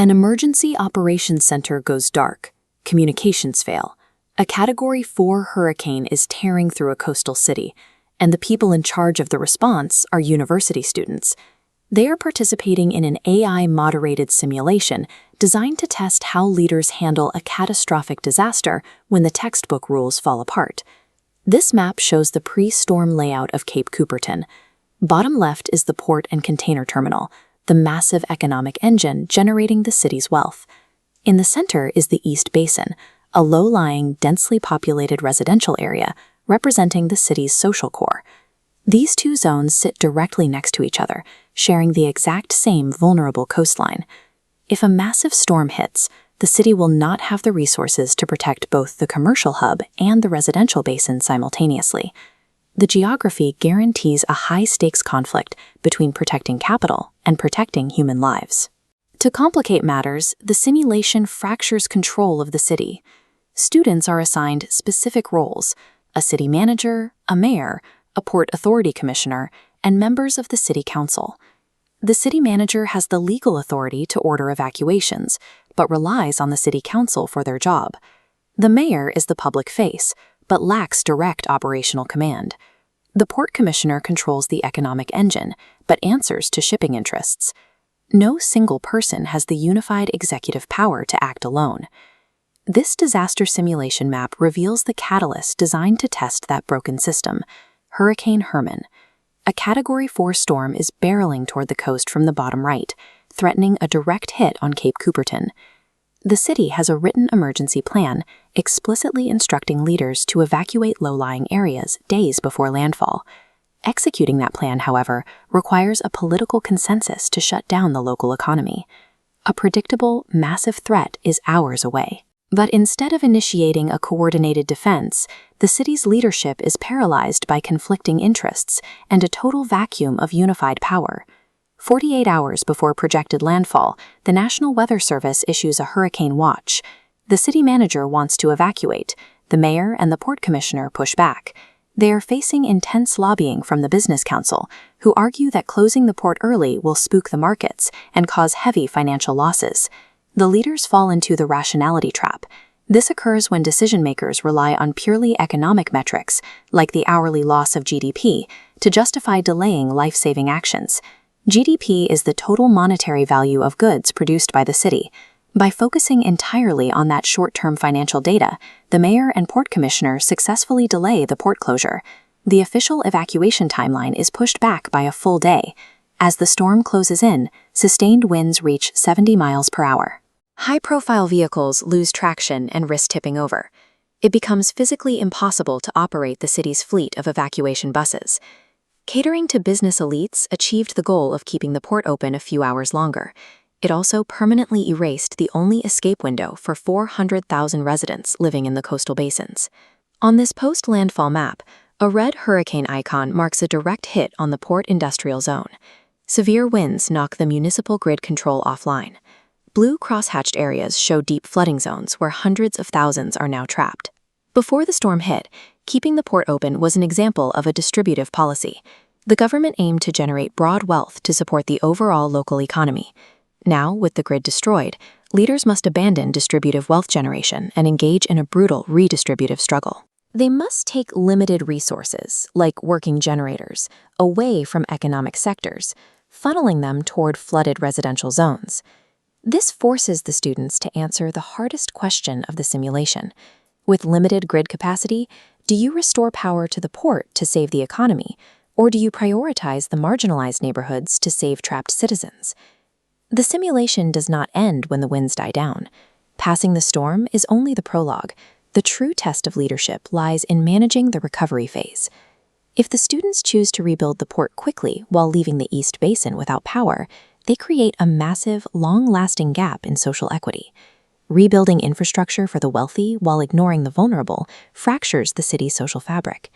An emergency operations center goes dark. Communications fail. A Category 4 hurricane is tearing through a coastal city, and the people in charge of the response are university students. They are participating in an AI-moderated simulation designed to test how leaders handle a catastrophic disaster when the textbook rules fall apart. This map shows the pre-storm layout of Cape Cooperton. Bottom left is the port and container terminal, the massive economic engine generating the city's wealth. In the center is the East Basin, a low-lying, densely populated residential area representing the city's social core. These two zones sit directly next to each other, sharing the exact same vulnerable coastline. If a massive storm hits, the city will not have the resources to protect both the commercial hub and the residential basin simultaneously. The geography guarantees a high-stakes conflict between protecting capital and protecting human lives. To complicate matters, the simulation fractures control of the city. Students are assigned specific roles: a city manager, a mayor, a port authority commissioner, and members of the city council. The city manager has the legal authority to order evacuations, but relies on the city council for their job. The mayor is the public face, but lacks direct operational command. The port commissioner controls the economic engine, but answers to shipping interests. No single person has the unified executive power to act alone. This disaster simulation map reveals the catalyst designed to test that broken system: Hurricane Herman. A Category 4 storm is barreling toward the coast from the bottom right, threatening a direct hit on Cape Cooperton. The city has a written emergency plan, explicitly instructing leaders to evacuate low-lying areas days before landfall. Executing that plan, however, requires a political consensus to shut down the local economy. A predictable, massive threat is hours away. But instead of initiating a coordinated defense, the city's leadership is paralyzed by conflicting interests and a total vacuum of unified power. 48 hours before projected landfall, the National Weather Service issues a hurricane watch. The city manager wants to evacuate. The mayor and the port commissioner push back. They are facing intense lobbying from the business council, who argue that closing the port early will spook the markets and cause heavy financial losses. The leaders fall into the rationality trap. This occurs when decision-makers rely on purely economic metrics, like the hourly loss of GDP, to justify delaying life-saving actions. GDP is the total monetary value of goods produced by the city. By focusing entirely on that short-term financial data, the mayor and port commissioner successfully delay the port closure. The official evacuation timeline is pushed back by a full day. As the storm closes in, sustained winds reach 70 miles per hour. High-profile vehicles lose traction and risk tipping over. It becomes physically impossible to operate the city's fleet of evacuation buses. Catering to business elites achieved the goal of keeping the port open a few hours longer. It also permanently erased the only escape window for 400,000 residents living in the coastal basins. On this post-landfall map, a red hurricane icon marks a direct hit on the port industrial zone. Severe winds knock the municipal grid control offline. Blue cross-hatched areas show deep flooding zones where hundreds of thousands are now trapped. Before the storm hit, keeping the port open was an example of a distributive policy. The government aimed to generate broad wealth to support the overall local economy. Now, with the grid destroyed, leaders must abandon distributive wealth generation and engage in a brutal redistributive struggle. They must take limited resources, like working generators, away from economic sectors, funneling them toward flooded residential zones. This forces the students to answer the hardest question of the simulation. With limited grid capacity, do you restore power to the port to save the economy, or do you prioritize the marginalized neighborhoods to save trapped citizens? The simulation does not end when the winds die down. Passing the storm is only the prologue. The true test of leadership lies in managing the recovery phase. If the students choose to rebuild the port quickly while leaving the East Basin without power, they create a massive, long-lasting gap in social equity. Rebuilding infrastructure for the wealthy while ignoring the vulnerable fractures the city's social fabric.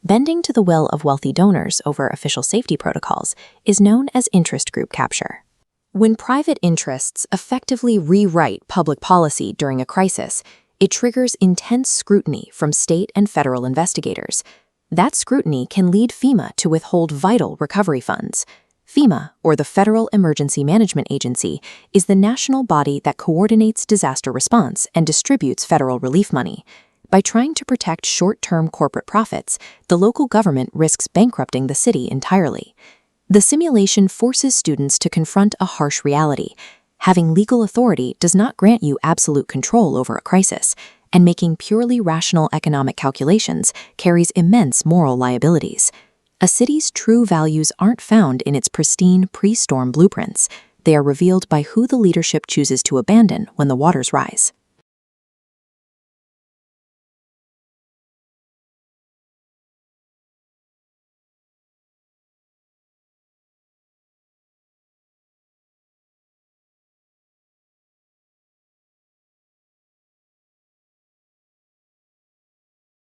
Bending to the will of wealthy donors over official safety protocols is known as interest group capture. When private interests effectively rewrite public policy during a crisis, it triggers intense scrutiny from state and federal investigators. That scrutiny can lead FEMA to withhold vital recovery funds. FEMA, or the Federal Emergency Management Agency, is the national body that coordinates disaster response and distributes federal relief money. By trying to protect short-term corporate profits, the local government risks bankrupting the city entirely. The simulation forces students to confront a harsh reality. Having legal authority does not grant you absolute control over a crisis, and making purely rational economic calculations carries immense moral liabilities. A city's true values aren't found in its pristine pre-storm blueprints. They are revealed by who the leadership chooses to abandon when the waters rise.